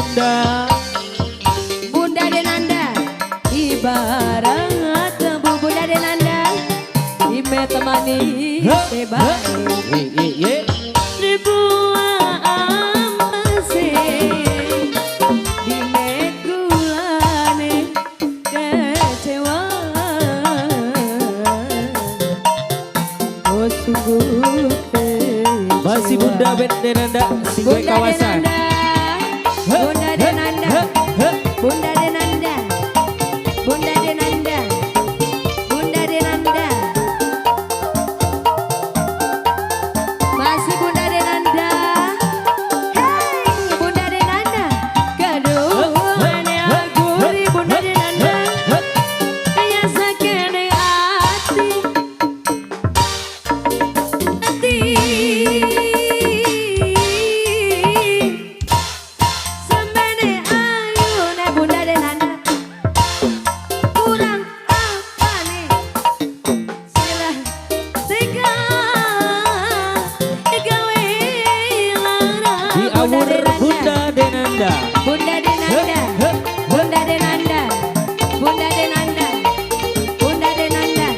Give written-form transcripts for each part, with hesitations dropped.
bunda. Bunda Denanda ibarat tebu. Bunda Denanda ime temani bebas dibuang ampasih dime gulane kecewa. Oh sungguh Masih bunda Denanda Singgoy Bunda kawasan. Denanda, Bunda Denanda, Bunda Denanda, Bunda Denanda, Bunda Denanda. Masih Bunda Denanda. Hey, Bunda Denanda. Keduanya gurih Bunda Denanda. Kaya sakene hati. Sembene ayune Bunda Denanda. Kurang apa nih? Sila tega gawe lara. Di awur bunda Denanda. Bunda Denanda, Bunda Denanda, Bunda Denanda, Bunda Denanda,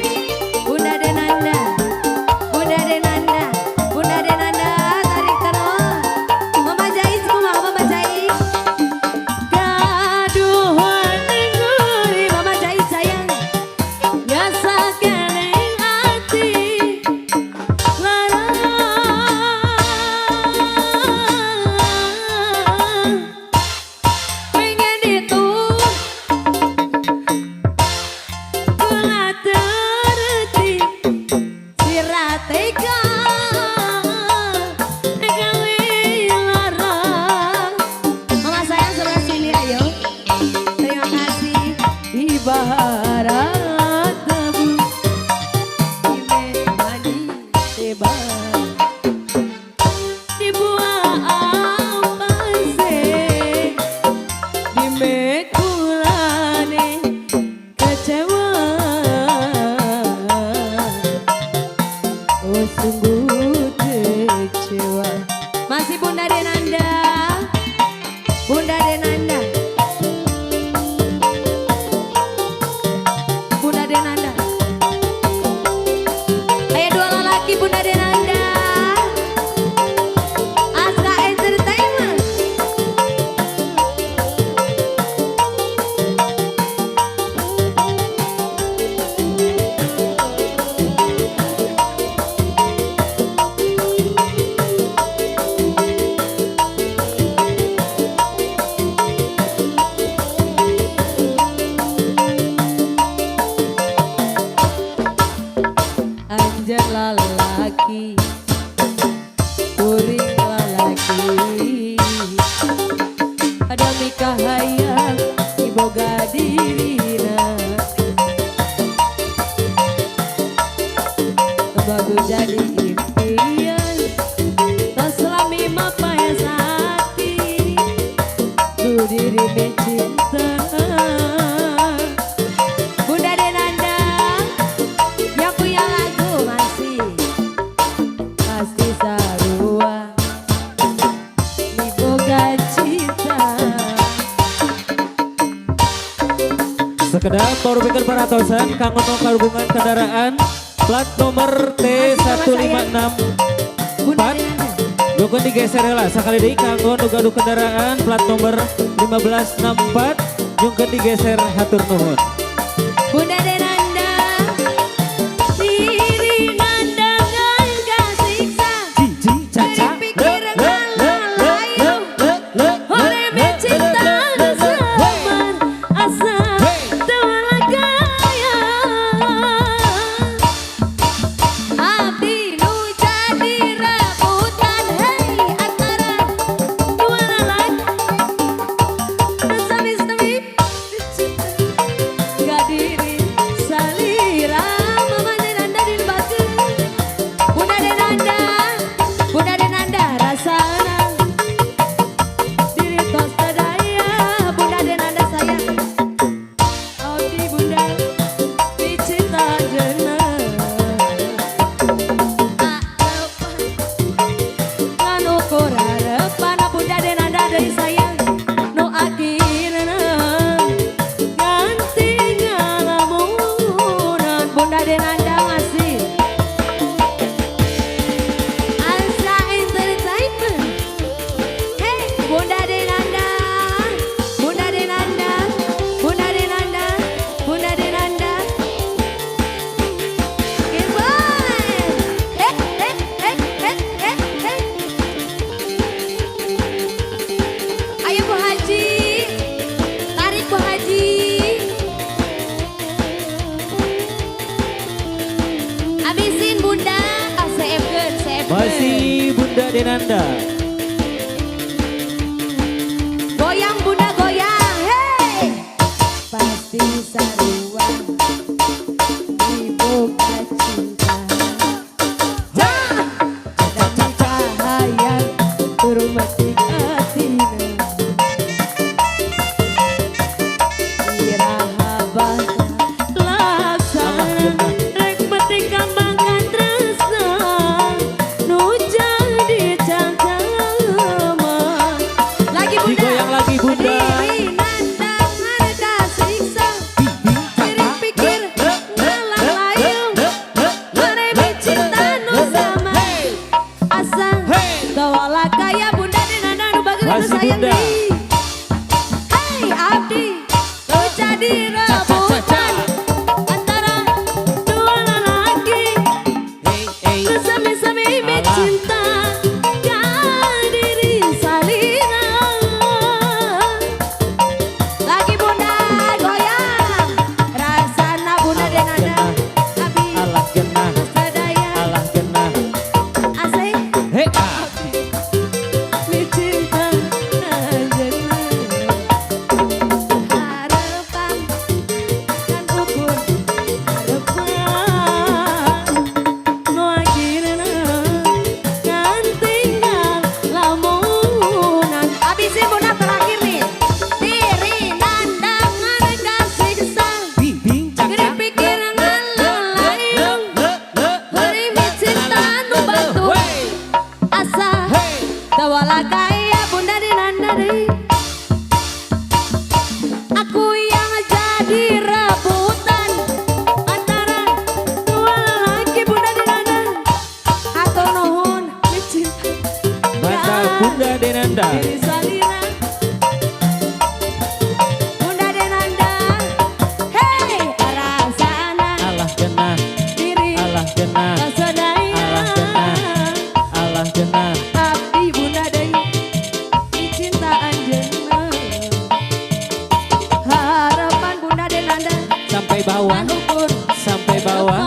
Bunda Denanda, Bunda Denanda, Bunda Denanda, tarik terus. Mama Jais, Mama Jais. Gaduhan nengguri Mama Jais sayang. Nyasakan hati lara. Pengen itu kula terti sirateka gawe lara. Mama sayang sebelah sini ayo. Terima kasih. Ibarat debu ime mani bebas dibuang ampasih dime kulane kecewa. Oh sungguh kecewa. Masih Bunda Denanda, Bunda Denanda, Bunda Denanda. Ayo dua lelaki Bunda Denanda. Aska Entertainment. Anjar lalaki, kuring lalaki, ada mikah hayang iboga dirina, baru jadi impian, tak selami mapaya hati, du diri mencinta. Bunda Denanda yang punya lagu masih pasti sarua diboga cinta. Sekedap merupakan peratosan kanggo karugungan kendaraan plat nomor T1564. Bunda Denanda. Dukun digeser lah sekali deui kanggo nu gaduh kendaraan plat nomor 1564 jungkeun digeser hatur nuhun. Bunda Denanda diringan dengan kasiksa Cici caca dipikir ngalayu oleh mencinta samar asa tewalagaya. Abdi nu jadi rebutan hei antara dua lelaki. Sami-sami gak diri Denanda. Goyang bunda goyang, hey. Pasti saruan dibuka cinta. Jangan cahaya turun mati atina. Iraha laksana rek mati kambangan tresna nu jadi cangkema. Lagi bunda. Digoyang lagi bunda. Masih bunda. Hey abdi, kau jadi rebutan antara dua lelaki. Bersama-sama cinta diri salina. Lagi bunda goyang, rasana bunda Denanda. Abi Allah genah, sadaya Allah genah. asik. Hei, Cinta anjeunna harapan kan ukur harapan nu akhirna kan tinggal lamunan. Abis ini bunda terakhir nih diri nandangan kasiksa gede pikiran lalayung heureumi cinta nu batu asa tawala kaya bunda Denanda deui. Aku yang jadi rebutan antara dua lelaki bunda Denanda. Atau nuhun dicinta mantap Bunda Denanda. diri salina. Bunda Denanda, hey rasana Allah genah, diri Allah genah, kasadaya. Allah genah, Allah genah. Abdi bunda deui cinta anjeunna harapan bunda Denanda Sampai bawah, kan ukur sampai bawah.